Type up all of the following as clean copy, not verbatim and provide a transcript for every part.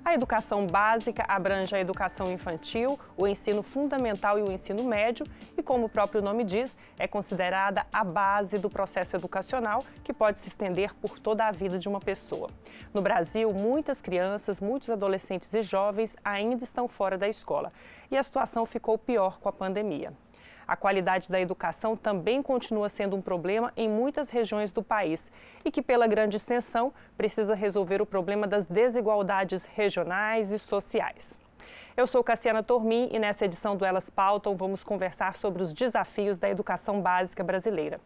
A educação básica abrange a educação infantil, o ensino fundamental e o ensino médio e, como o próprio nome diz, é considerada a base do processo educacional que pode se estender por toda a vida de uma pessoa. No Brasil, muitas crianças, muitos adolescentes e jovens ainda estão fora da escola e a situação ficou pior com a pandemia. A qualidade da educação também continua sendo um problema em muitas regiões do país e que, pela grande extensão, precisa resolver o problema das desigualdades regionais e sociais. Eu sou Cassiana Tormin e nessa edição do Elas Pautam vamos conversar sobre os desafios da educação básica brasileira.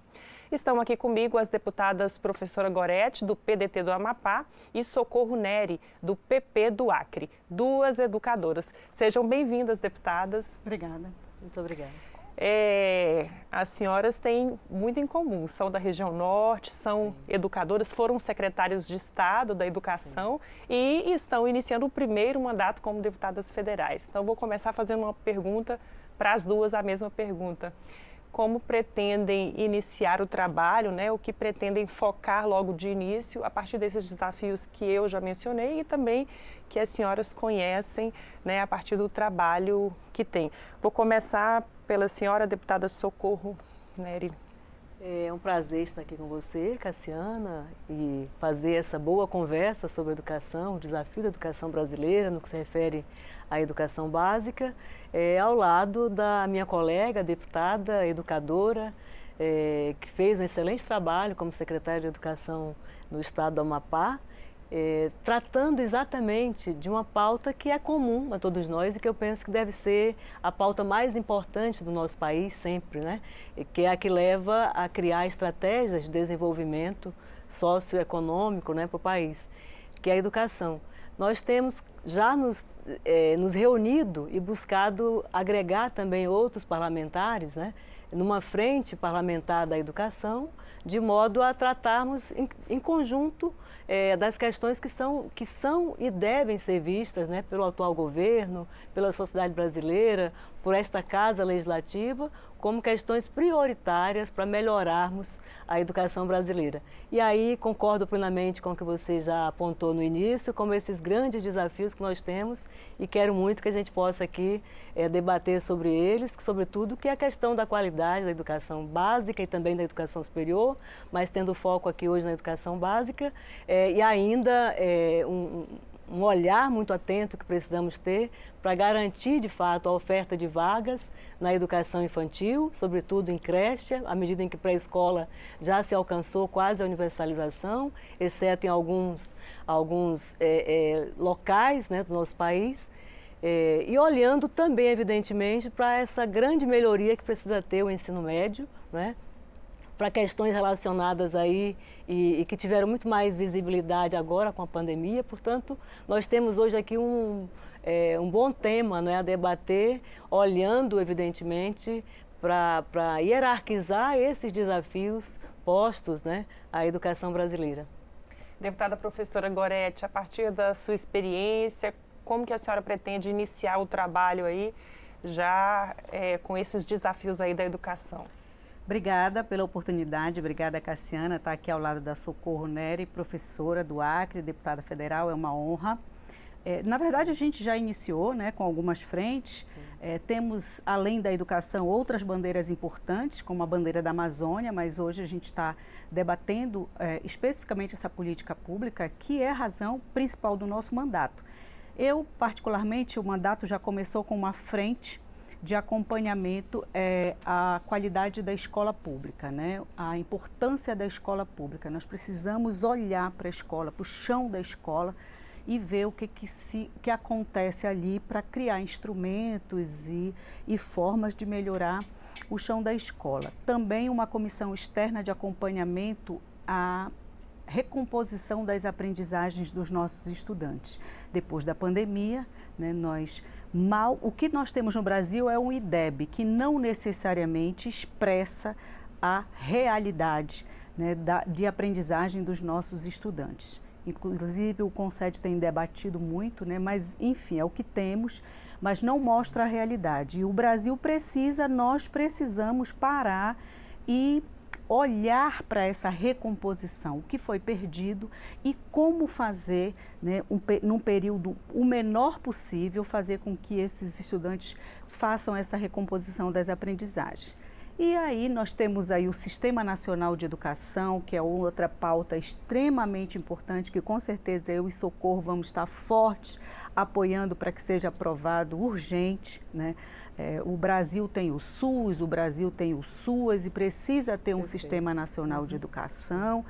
Estão aqui comigo as deputadas professora Gorete, do PDT do Amapá, e Socorro Neri, do PP do Acre, duas educadoras. Sejam bem-vindas, deputadas. Obrigada. Muito obrigada. As senhoras têm muito em comum, são da região norte, são educadoras, foram secretárias de Estado da Educação e estão iniciando o primeiro mandato como deputadas federais. Então, vou começar fazendo uma pergunta para as duas, a mesma pergunta. Como pretendem iniciar o trabalho, né? O que pretendem focar logo de início a partir desses desafios que eu já mencionei e também que as senhoras conhecem, né, a partir do trabalho que tem. Vou começar pela senhora deputada Socorro Neri. É um prazer estar aqui com você, Cassiana, e fazer essa boa conversa sobre a educação, o desafio da educação brasileira, no que se refere à educação básica, ao lado da minha colega, deputada, educadora, que fez um excelente trabalho como secretária de Educação no estado do Amapá, tratando exatamente de uma pauta que é comum a todos nós e que eu penso que deve ser a pauta mais importante do nosso país sempre, né? Que é a que leva a criar estratégias de desenvolvimento socioeconômico, né, para o país, que é a educação. Nós temos já nos reunido e buscado agregar também outros parlamentares, né, numa frente parlamentar da educação, de modo a tratarmos em conjunto das questões que são e devem ser vistas, né, pelo atual governo, pela sociedade brasileira, por esta Casa Legislativa, como questões prioritárias para melhorarmos a educação brasileira. E aí concordo plenamente com o que você já apontou no início, como esses grandes desafios que nós temos e quero muito que a gente possa aqui debater sobre eles, sobretudo que é a questão da qualidade da educação básica e também da educação superior, mas tendo foco aqui hoje na educação básica e ainda um olhar muito atento que precisamos ter para garantir, de fato, a oferta de vagas na educação infantil, sobretudo em creche, à medida em que pré-escola já se alcançou quase a universalização, exceto em alguns locais, né, do nosso país, e olhando também, evidentemente, para essa grande melhoria que precisa ter o ensino médio, né, para questões relacionadas aí e que tiveram muito mais visibilidade agora com a pandemia. Portanto, nós temos hoje aqui um bom tema, né, a debater, olhando, evidentemente, para hierarquizar esses desafios postos, né, à educação brasileira. Deputada professora Gorete, a partir da sua experiência, como que a senhora pretende iniciar o trabalho aí, já com esses desafios aí da educação? Obrigada pela oportunidade, obrigada Cassiana, estar aqui ao lado da Socorro Neri, professora do Acre, deputada federal, é uma honra. Na verdade, a gente já iniciou, né, com algumas frentes, temos, além da educação, outras bandeiras importantes, como a bandeira da Amazônia, mas hoje a gente está debatendo especificamente essa política pública, que é a razão principal do nosso mandato. Eu, particularmente, o mandato já começou com uma frente de acompanhamento à qualidade da escola pública, né? A importância da escola pública. Nós precisamos olhar para a escola, para o chão da escola e ver o que acontece ali para criar instrumentos e formas de melhorar o chão da escola. Também uma comissão externa de acompanhamento à recomposição das aprendizagens dos nossos estudantes. Depois da pandemia, né, o que nós temos no Brasil é um IDEB, que não necessariamente expressa a realidade, né, de aprendizagem dos nossos estudantes. Inclusive o CONSED tem debatido muito, né, mas enfim, é o que temos, mas não mostra a realidade. E o Brasil precisa, nós precisamos parar e olhar para essa recomposição, o que foi perdido e como fazer, né, num período o menor possível, fazer com que esses estudantes façam essa recomposição das aprendizagens. E aí nós temos aí o Sistema Nacional de Educação, que é outra pauta extremamente importante, que com certeza eu e Socorro vamos estar fortes apoiando para que seja aprovado urgente, né? O Brasil tem o SUS, o Brasil tem o SUAS e precisa ter um Sistema Nacional de Educação.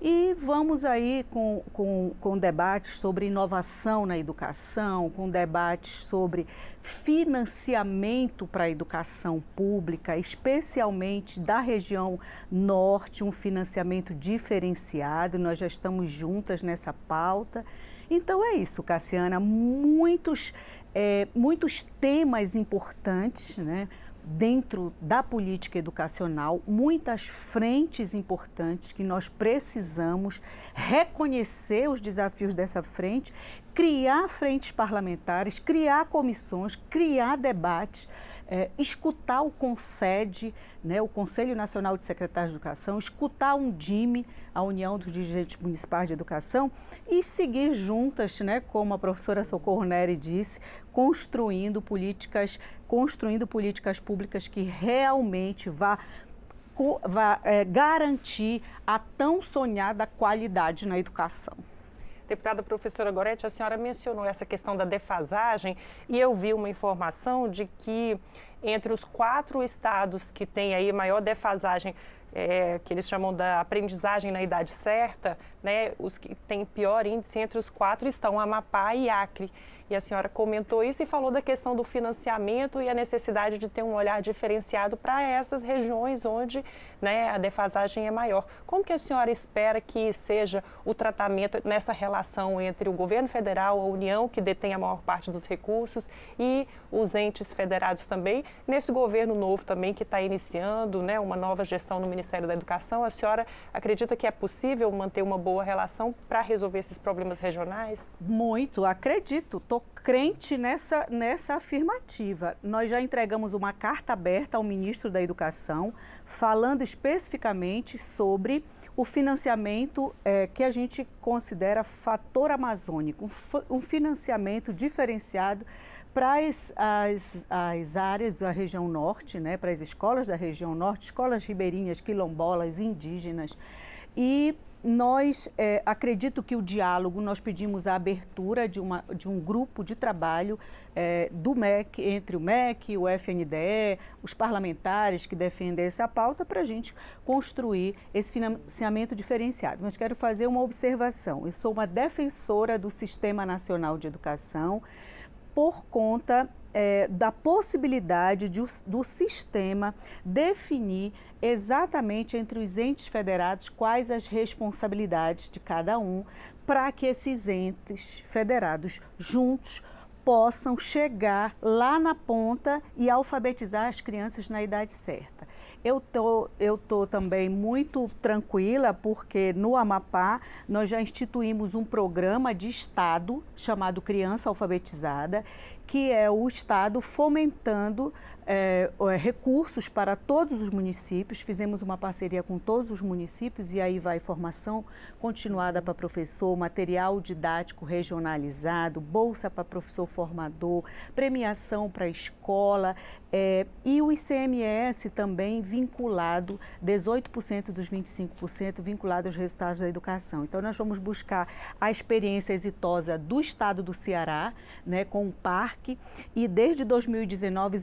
E vamos aí com debates sobre inovação na educação, com debates sobre financiamento para a educação pública, especialmente da região norte, um financiamento diferenciado. Nós já estamos juntas nessa pauta. Então é isso, Cassiana, muitos temas importantes, né? Dentro da política educacional, muitas frentes importantes que nós precisamos reconhecer os desafios dessa frente, criar frentes parlamentares, criar comissões, criar debates, escutar o CONSED, né, o Conselho Nacional de Secretários de Educação, escutar a UNDIME, a União dos Dirigentes Municipais de Educação, e seguir juntas, né, como a professora Socorro Neri disse, construindo políticas públicas que realmente vá garantir a tão sonhada qualidade na educação. Deputada professora Gorete, a senhora mencionou essa questão da defasagem e eu vi uma informação de que entre os 4 estados que têm aí maior defasagem, que eles chamam da aprendizagem na idade certa, né, os que têm pior índice entre os 4 estão Amapá e Acre. E a senhora comentou isso e falou da questão do financiamento e a necessidade de ter um olhar diferenciado para essas regiões onde, né, a defasagem é maior. Como que a senhora espera que seja o tratamento nessa relação entre o governo federal, a União, que detém a maior parte dos recursos, e os entes federados também, nesse governo novo também que está iniciando, né, uma nova gestão no Ministério da Educação? A senhora acredita que é possível manter uma boa relação para resolver esses problemas regionais? Muito, acredito. Estou crente nessa afirmativa. Nós já entregamos uma carta aberta ao ministro da Educação, falando especificamente sobre o financiamento que a gente considera fator amazônico, um financiamento diferenciado para as áreas da região norte, né, para as escolas da região norte, escolas ribeirinhas, quilombolas, indígenas. E nós, acredito que o diálogo, nós pedimos a abertura de um grupo de trabalho do MEC, entre o MEC, o FNDE, os parlamentares que defendem essa pauta, para a gente construir esse financiamento diferenciado. Mas quero fazer uma observação. Eu sou uma defensora do Sistema Nacional de Educação por conta da possibilidade do sistema definir exatamente entre os entes federados quais as responsabilidades de cada um, para que esses entes federados juntos possam chegar lá na ponta e alfabetizar as crianças na idade certa. Eu tô também muito tranquila porque no Amapá nós já instituímos um programa de Estado chamado Criança Alfabetizada, que é o Estado fomentando recursos para todos os municípios. Fizemos uma parceria com todos os municípios e aí vai formação continuada para professor, material didático regionalizado, bolsa para professor formador, premiação para a escola e o ICMS também vinculado, 18% dos 25% vinculado aos resultados da educação. Então nós vamos buscar a experiência exitosa do estado do Ceará, né, com o parque, e desde 2019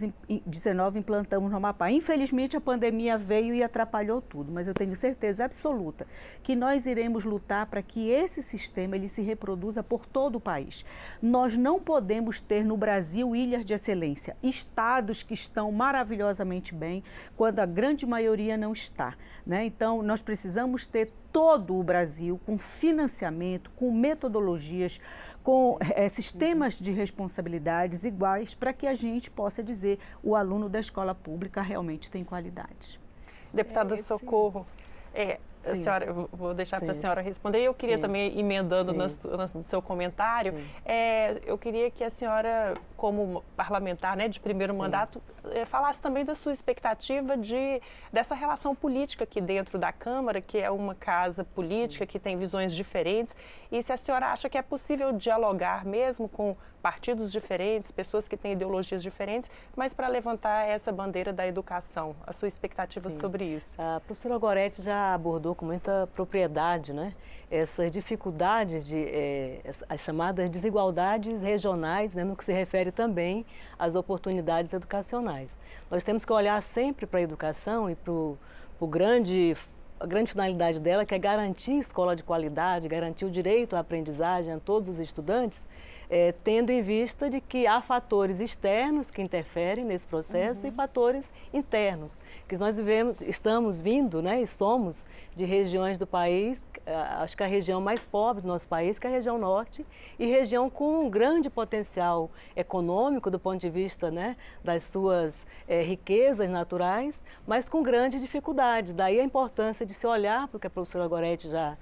implantamos no Amapá. Infelizmente a pandemia veio e atrapalhou tudo, mas eu tenho certeza absoluta que nós iremos lutar para que esse sistema ele se reproduza por todo o país. Nós não podemos ter no Brasil ilhas de excelência, estados que estão maravilhosamente bem, quando a grande maioria não está, né? Então nós precisamos ter todo o Brasil com financiamento, com metodologias, com sistemas de responsabilidades iguais para que a gente possa dizer o aluno da escola pública realmente tem qualidade. Deputada Socorro, a senhora, eu vou deixar para a Sim. senhora responder. Eu queria Sim. também, emendando Sim. no seu comentário, Sim. eu queria que a senhora, como parlamentar, né, de primeiro Sim. mandato, falasse também da sua expectativa dessa relação política aqui dentro da Câmara, que é uma casa política, que tem visões diferentes, e se a senhora acha que é possível dialogar mesmo com partidos diferentes, pessoas que têm ideologias diferentes, mas para levantar essa bandeira da educação. A sua expectativa Sim. sobre isso? A professora Gorete já abordou com muita propriedade, né, essas dificuldades, as chamadas desigualdades regionais, né, no que se refere também às oportunidades educacionais. Nós temos que olhar sempre para a educação e para a grande finalidade dela, que é garantir escola de qualidade, garantir o direito à aprendizagem a todos os estudantes, tendo em vista de que há fatores externos que interferem nesse processo e fatores internos, que nós estamos vindo, né, e somos de regiões do país, acho que a região mais pobre do nosso país, que é a região norte, e região com um grande potencial econômico do ponto de vista, né, das suas riquezas naturais, mas com grandes dificuldades. Daí a importância de se olhar para o que a professora Gorete já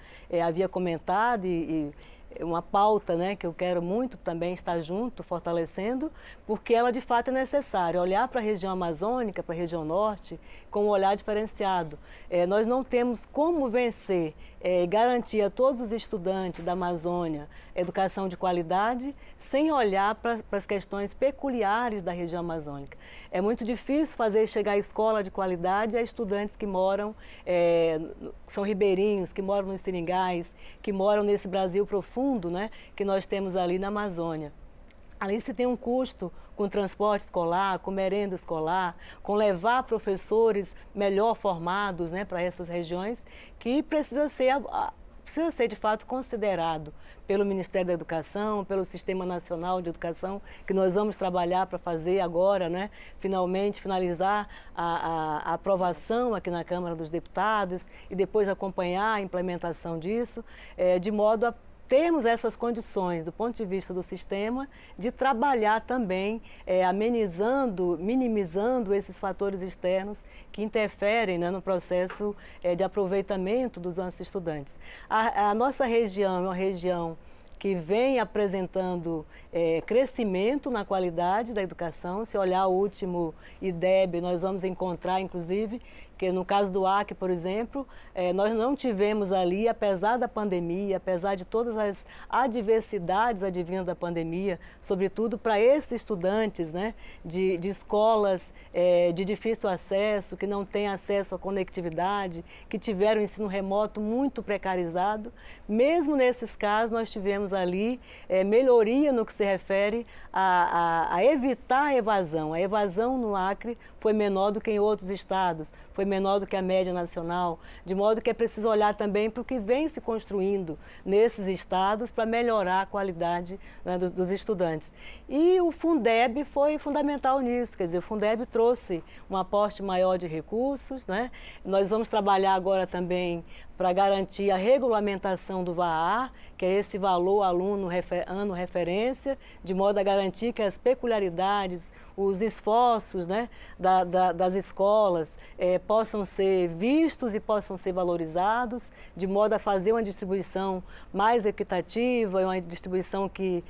havia comentado e uma pauta, né, que eu quero muito também estar junto, fortalecendo, porque ela de fato é necessária, olhar para a região amazônica, para a região norte, com um olhar diferenciado. Nós não temos como vencer e garantir a todos os estudantes da Amazônia educação de qualidade sem olhar para as questões peculiares da região amazônica. É muito difícil fazer chegar a escola de qualidade a estudantes que moram, são ribeirinhos, que moram nos seringais, que moram nesse Brasil profundo, né, que nós temos ali na Amazônia. Ali se tem um custo com transporte escolar, com merenda escolar, com levar professores melhor formados, né, para essas regiões, que precisa ser de fato considerado pelo Ministério da Educação, pelo Sistema Nacional de Educação, que nós vamos trabalhar para fazer agora, né, finalmente finalizar a aprovação aqui na Câmara dos Deputados e depois acompanhar a implementação disso, de modo a termos essas condições, do ponto de vista do sistema, de trabalhar também, amenizando, minimizando esses fatores externos que interferem, né, no processo de aproveitamento dos nossos estudantes. A nossa região é uma região que vem apresentando crescimento na qualidade da educação. Se olhar o último IDEB, nós vamos encontrar, inclusive, que no caso do Acre, por exemplo, nós não tivemos ali, apesar da pandemia, apesar de todas as adversidades advindas da pandemia, sobretudo para esses estudantes, né, de escolas de difícil acesso, que não têm acesso à conectividade, que tiveram ensino remoto muito precarizado, mesmo nesses casos nós tivemos ali melhoria no que se refere a evitar a evasão. A evasão no Acre foi menor do que em outros estados, foi menor do que a média nacional, de modo que é preciso olhar também para o que vem se construindo nesses estados para melhorar a qualidade, né, dos estudantes. E o Fundeb foi fundamental nisso, quer dizer, o Fundeb trouxe um aporte maior de recursos, né? Nós vamos trabalhar agora também para garantir a regulamentação do VAR, que é esse valor aluno ano referência, de modo a garantir que as peculiaridades, os esforços, né, das escolas possam ser vistos e possam ser valorizados, de modo a fazer uma distribuição mais equitativa, uma distribuição que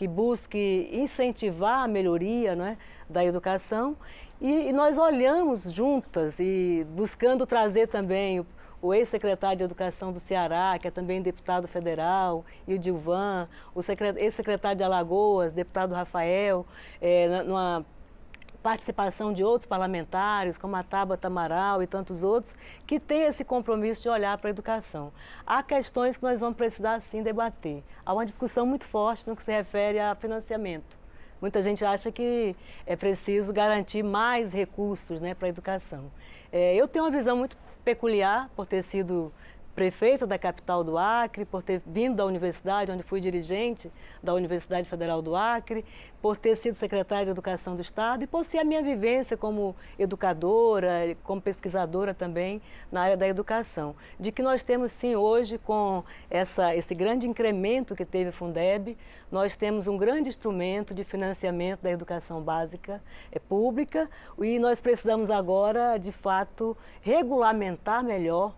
busque incentivar a melhoria, né, da educação. E nós olhamos juntas e buscando trazer também o ex-secretário de Educação do Ceará, que é também deputado federal, e o Dilvan, o ex-secretário de Alagoas, deputado Rafael, numa participação de outros parlamentares, como a Tabata Amaral e tantos outros, que têm esse compromisso de olhar para a educação. Há questões que nós vamos precisar, sim, debater. Há uma discussão muito forte no que se refere a financiamento. Muita gente acha que é preciso garantir mais recursos, né, para a educação. Eu tenho uma visão muito peculiar por ter sido prefeita da capital do Acre, por ter vindo da universidade, onde fui dirigente da Universidade Federal do Acre, por ter sido secretária de Educação do Estado e por ser a minha vivência como educadora, como pesquisadora também na área da educação. De que nós temos sim hoje, com esse grande incremento que teve o Fundeb, nós temos um grande instrumento de financiamento da educação básica pública e nós precisamos agora, de fato, regulamentar melhor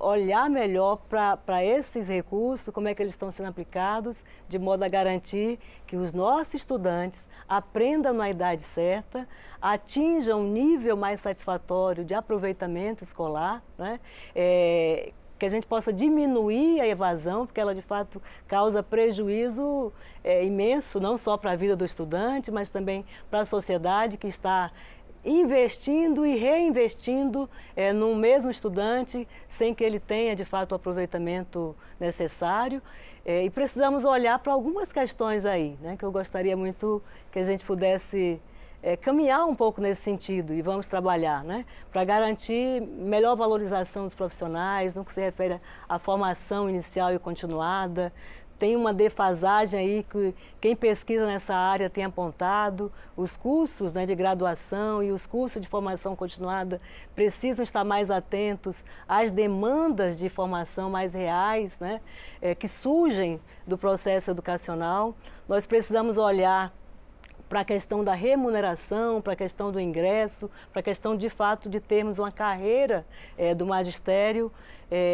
olhar melhor para esses recursos, como é que eles estão sendo aplicados, de modo a garantir que os nossos estudantes aprendam na idade certa, atinjam um nível mais satisfatório de aproveitamento escolar, né? Que a gente possa diminuir a evasão, porque ela de fato causa prejuízo imenso, não só para a vida do estudante, mas também para a sociedade que está investindo e reinvestindo no mesmo estudante, sem que ele tenha de fato o aproveitamento necessário. E precisamos olhar para algumas questões aí, né, que eu gostaria muito que a gente pudesse caminhar um pouco nesse sentido, e vamos trabalhar, né, para garantir melhor valorização dos profissionais, no que se refere à formação inicial e continuada. Tem uma defasagem aí que quem pesquisa nessa área tem apontado. Os cursos, né, de graduação e os cursos de formação continuada precisam estar mais atentos às demandas de formação mais reais, né, que surgem do processo educacional. Nós precisamos olhar para a questão da remuneração, para a questão do ingresso, para a questão de fato de termos uma carreira do magistério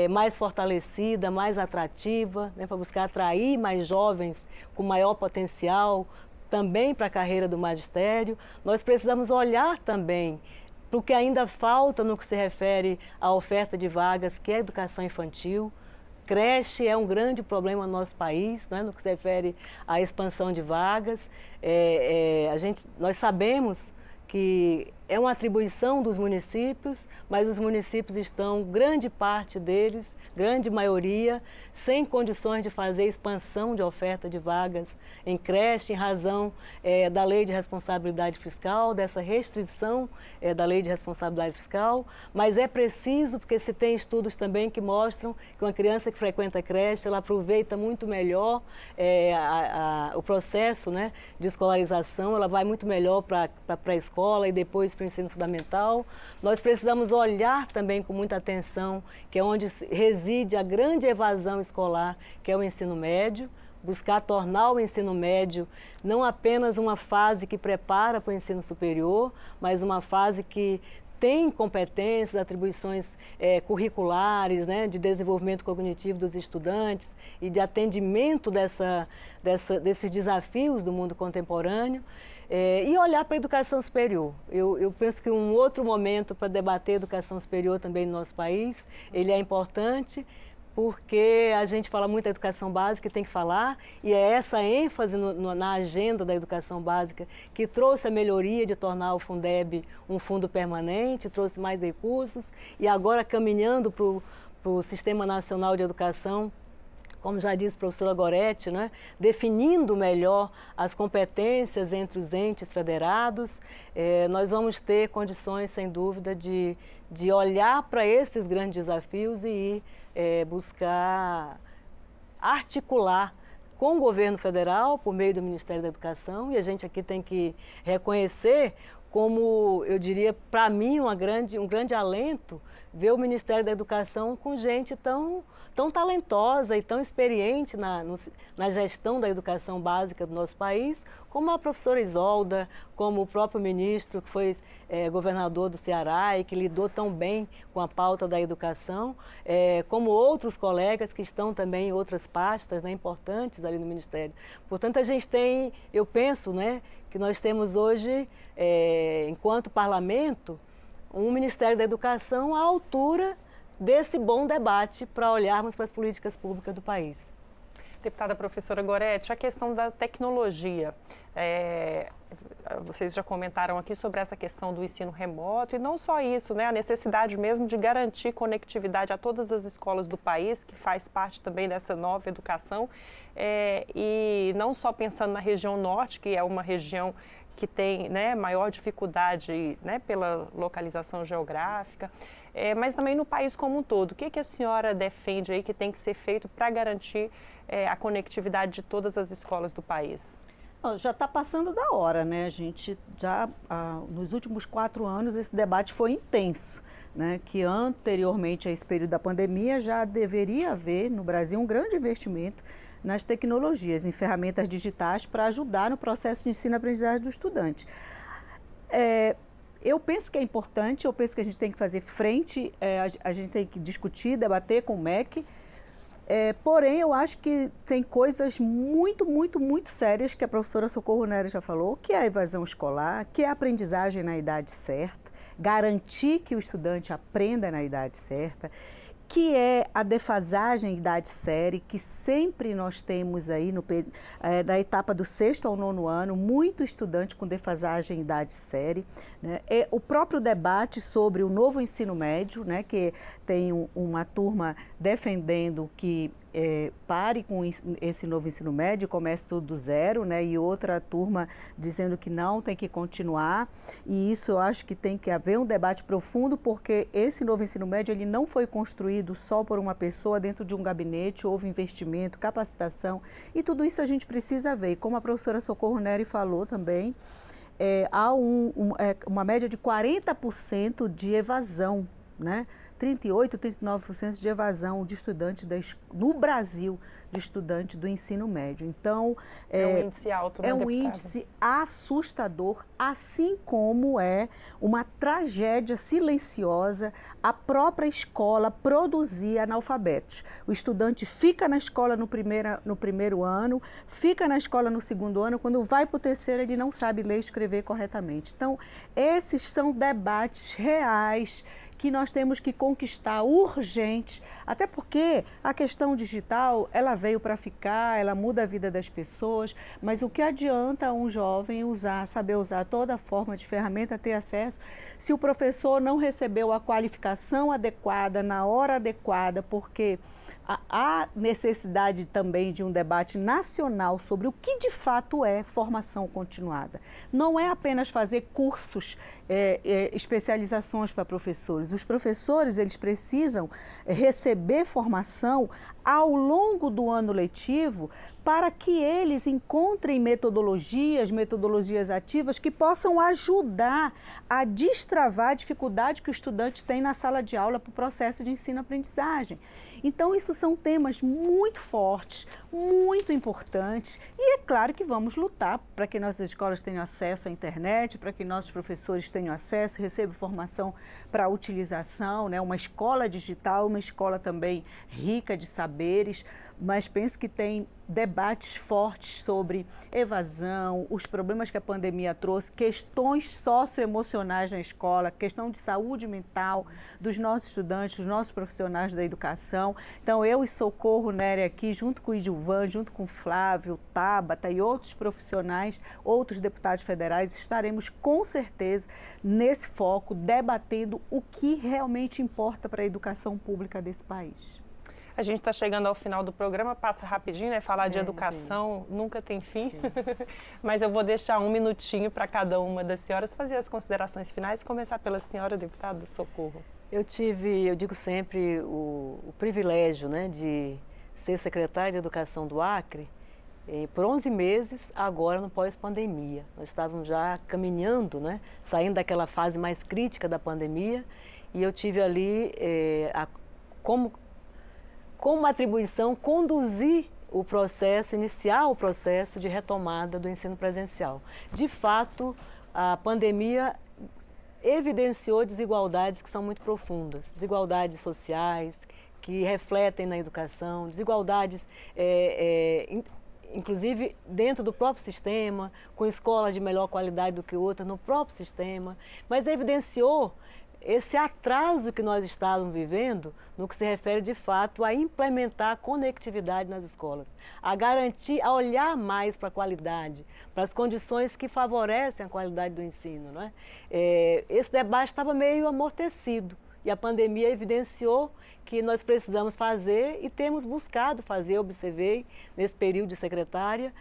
mais fortalecida, mais atrativa, né, para buscar atrair mais jovens com maior potencial também para a carreira do magistério. Nós precisamos olhar também para o que ainda falta no que se refere à oferta de vagas, que é a educação infantil. Creche é um grande problema no nosso país, né, no que se refere à expansão de vagas. Nós sabemos que é uma atribuição dos municípios, mas os municípios estão, grande parte deles, grande maioria, sem condições de fazer expansão de oferta de vagas em creche, em razão da lei de responsabilidade fiscal, dessa restrição da lei de responsabilidade fiscal, mas é preciso, porque se tem estudos também que mostram que uma criança que frequenta a creche, ela aproveita muito melhor o processo, né, de escolarização, ela vai muito melhor para a pré-escola e depois para o ensino fundamental. Nós precisamos olhar também com muita atenção, que é onde reside a grande evasão escolar, que é o ensino médio, buscar tornar o ensino médio não apenas uma fase que prepara para o ensino superior, mas uma fase que tem competências, atribuições curriculares, né, de desenvolvimento cognitivo dos estudantes e de atendimento desses desafios do mundo contemporâneo. E olhar para a educação superior. Eu penso que um outro momento para debater educação superior também no nosso país, ele é importante, porque a gente fala muito da educação básica e tem que falar, e é essa ênfase na agenda da educação básica que trouxe a melhoria de tornar o Fundeb um fundo permanente, trouxe mais recursos, e agora caminhando para o Sistema Nacional de Educação, como já disse a professora Goretti, né, definindo melhor as competências entre os entes federados, nós vamos ter condições, sem dúvida, de olhar para esses grandes desafios e buscar articular com o governo federal, por meio do Ministério da Educação, e a gente aqui tem que reconhecer como, eu diria, para mim, um grande alento ver o Ministério da Educação com gente tão talentosa e tão experiente na gestão da educação básica do nosso país, como a professora Isolda, como o próprio ministro, que foi governador do Ceará e que lidou tão bem com a pauta da educação, como outros colegas que estão também em outras pastas, né, importantes ali no Ministério. Portanto, a gente tem, eu penso, né, que nós temos hoje, enquanto parlamento, um Ministério da Educação à altura desse bom debate para olharmos para as políticas públicas do país. Deputada professora Goretti, a questão da tecnologia, vocês já comentaram aqui sobre essa questão do ensino remoto, e não só isso, né, a necessidade mesmo de garantir conectividade a todas as escolas do país, que faz parte também dessa nova educação, e não só pensando na região norte, que é uma região que tem, né, maior dificuldade, né, pela localização geográfica, mas também no país como um todo. O que a senhora defende aí que tem que ser feito para garantir a conectividade de todas as escolas do país? Já está passando da hora, né? A gente já, nos últimos 4 anos, esse debate foi intenso, né? Que anteriormente a esse período da pandemia já deveria haver no Brasil um grande investimento nas tecnologias, em ferramentas digitais para ajudar no processo de ensino-aprendizagem do estudante. Eu penso que é importante, eu penso que a gente tem que fazer frente, a gente tem que discutir, debater com o MEC, porém eu acho que tem coisas muito, muito, muito sérias que a professora Socorro Nery já falou, que é a evasão escolar, que é a aprendizagem na idade certa, garantir que o estudante aprenda na idade certa, que é a defasagem em idade série, que sempre nós temos aí na etapa do 6º ao 9º ano, muito estudante com defasagem em idade série. Né? O próprio debate sobre o novo ensino médio, né, que tem uma turma defendendo que pare com esse novo ensino médio, comece tudo do zero, né? E outra turma dizendo que não, tem que continuar. E isso eu acho que tem que haver um debate profundo, porque esse novo ensino médio ele não foi construído só por uma pessoa dentro de um gabinete, houve investimento, capacitação, e tudo isso a gente precisa ver. E como a professora Socorro Nery falou também, há uma média de 40% de evasão, né? 38%, 39% de evasão de estudantes no Brasil, de estudantes do ensino médio. Então, é um índice alto, né, é um deputada? índice assustador, assim como é uma tragédia silenciosa a própria escola produzir analfabetos. O estudante fica na escola no primeiro ano, fica na escola no 2º ano, quando vai para o 3º ele não sabe ler e escrever corretamente. Então, esses são debates reais que nós temos que conquistar urgente, até porque a questão digital, ela veio para ficar, ela muda a vida das pessoas, mas o que adianta um jovem saber usar toda forma de ferramenta, ter acesso, se o professor não recebeu a qualificação adequada, na hora adequada, porque há necessidade também de um debate nacional sobre o que de fato é formação continuada. Não é apenas fazer cursos, especializações para professores. Os professores, eles precisam receber formação ao longo do ano letivo para que eles encontrem metodologias ativas que possam ajudar a destravar a dificuldade que o estudante tem na sala de aula para o processo de ensino-aprendizagem. Então, isso são temas muito fortes, muito importantes, e é claro que vamos lutar para que nossas escolas tenham acesso à internet, para que nossos professores tenham acesso, recebam formação para a utilização, né? Uma escola digital, uma escola também rica de saberes, mas penso que tem debates fortes sobre evasão, os problemas que a pandemia trouxe, questões socioemocionais na escola, questão de saúde mental dos nossos estudantes, dos nossos profissionais da educação. Então, eu e Socorro Nery aqui, junto com o Idilvan, junto com o Flávio, Tabata e outros profissionais, outros deputados federais, estaremos com certeza nesse foco, debatendo o que realmente importa para a educação pública desse país. A gente está chegando ao final do programa, passa rapidinho, né? Falar de educação nunca tem fim. Mas eu vou deixar um minutinho para cada uma das senhoras fazer as considerações finais, começar pela senhora deputada Socorro. Eu digo sempre, o privilégio, né, de ser secretária de Educação do Acre por 11 meses, agora no pós-pandemia. Nós estávamos já caminhando, né, saindo daquela fase mais crítica da pandemia, e eu tive ali como uma atribuição, conduzir o processo, iniciar o processo de retomada do ensino presencial. De fato, a pandemia evidenciou desigualdades que são muito profundas, desigualdades sociais, que refletem na educação, desigualdades, inclusive dentro do próprio sistema, com escolas de melhor qualidade do que outras no próprio sistema, mas evidenciou esse atraso que nós estávamos vivendo no que se refere de fato a implementar a conectividade nas escolas, a garantir, a olhar mais para a qualidade, para as condições que favorecem a qualidade do ensino, não é? Esse debate estava meio amortecido e a pandemia evidenciou que nós precisamos fazer e temos buscado fazer. Eu observei nesse período de secretária,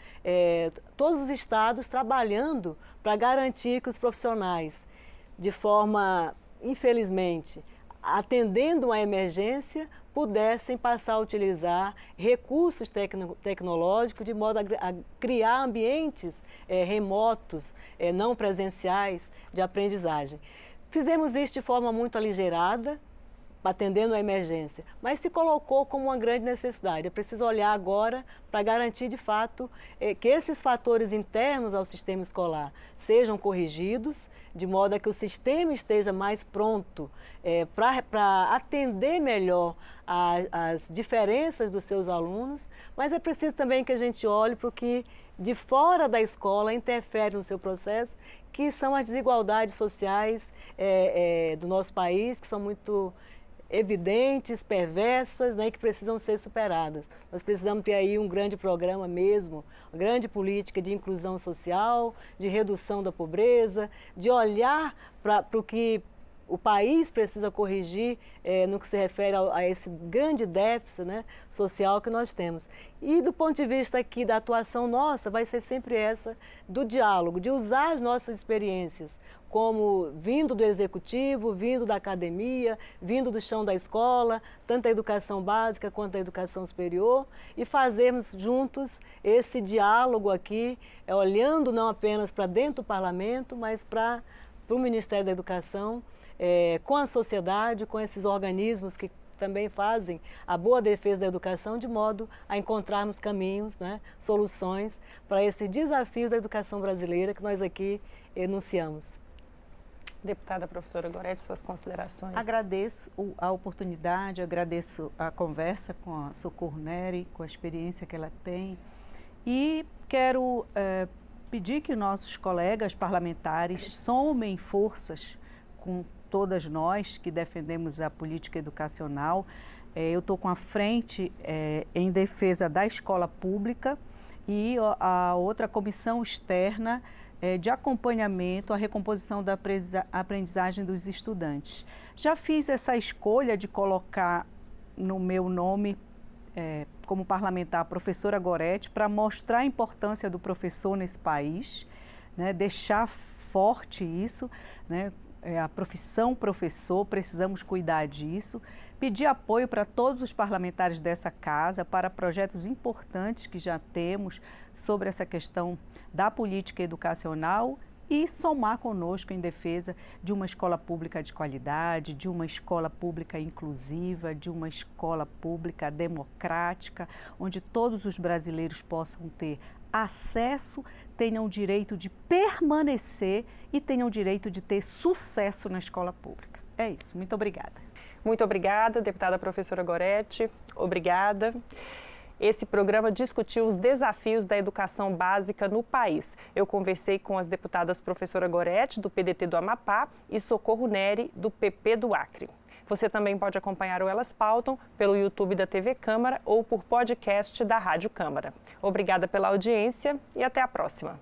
todos os estados trabalhando para garantir que os profissionais, de forma infelizmente, atendendo uma emergência, pudessem passar a utilizar recursos tecnológicos de modo a criar ambientes remotos, não presenciais de aprendizagem. Fizemos isso de forma muito aligerada, atendendo a emergência, mas se colocou como uma grande necessidade. É preciso olhar agora para garantir, de fato, que esses fatores internos ao sistema escolar sejam corrigidos, de modo a que o sistema esteja mais pronto para atender melhor as diferenças dos seus alunos, mas é preciso também que a gente olhe para o que de fora da escola interfere no seu processo, que são as desigualdades sociais do nosso país, que são muito evidentes, perversas, né, que precisam ser superadas. Nós precisamos ter aí um grande programa mesmo, uma grande política de inclusão social, de redução da pobreza, de olhar para o que o país precisa corrigir no que se refere a esse grande déficit, né, social que nós temos. E do ponto de vista aqui da atuação nossa, vai ser sempre essa do diálogo, de usar as nossas experiências, como vindo do executivo, vindo da academia, vindo do chão da escola, tanto a educação básica quanto a educação superior, e fazermos juntos esse diálogo aqui, olhando não apenas para dentro do parlamento, mas para o Ministério da Educação, com a sociedade, com esses organismos que também fazem a boa defesa da educação, de modo a encontrarmos caminhos, né, soluções para esse desafio da educação brasileira que nós aqui enunciamos. Deputada professora Gorete, suas considerações. Agradeço a oportunidade, agradeço a conversa com a Socorro Neri, com a experiência que ela tem, e quero pedir que nossos colegas parlamentares somem forças com todas nós que defendemos a política educacional. Eu estou com a frente em defesa da escola pública e a outra comissão externa de acompanhamento à recomposição da aprendizagem dos estudantes. Já fiz essa escolha de colocar no meu nome, como parlamentar, a professora Gorete, para mostrar a importância do professor nesse país, né, deixar forte isso, né, a profissão professor, precisamos cuidar disso, pedir apoio para todos os parlamentares dessa casa, para projetos importantes que já temos sobre essa questão da política educacional e somar conosco em defesa de uma escola pública de qualidade, de uma escola pública inclusiva, de uma escola pública democrática, onde todos os brasileiros possam ter acesso, tenham o direito de permanecer e tenham o direito de ter sucesso na escola pública. É isso, muito obrigada. Muito obrigada, deputada professora Gorete, obrigada. Esse programa discutiu os desafios da educação básica no país. Eu conversei com as deputadas professora Gorete, do PDT do Amapá, e Socorro Neri, do PP do Acre. Você também pode acompanhar o Elas Pautam pelo YouTube da TV Câmara ou por podcast da Rádio Câmara. Obrigada pela audiência e até a próxima.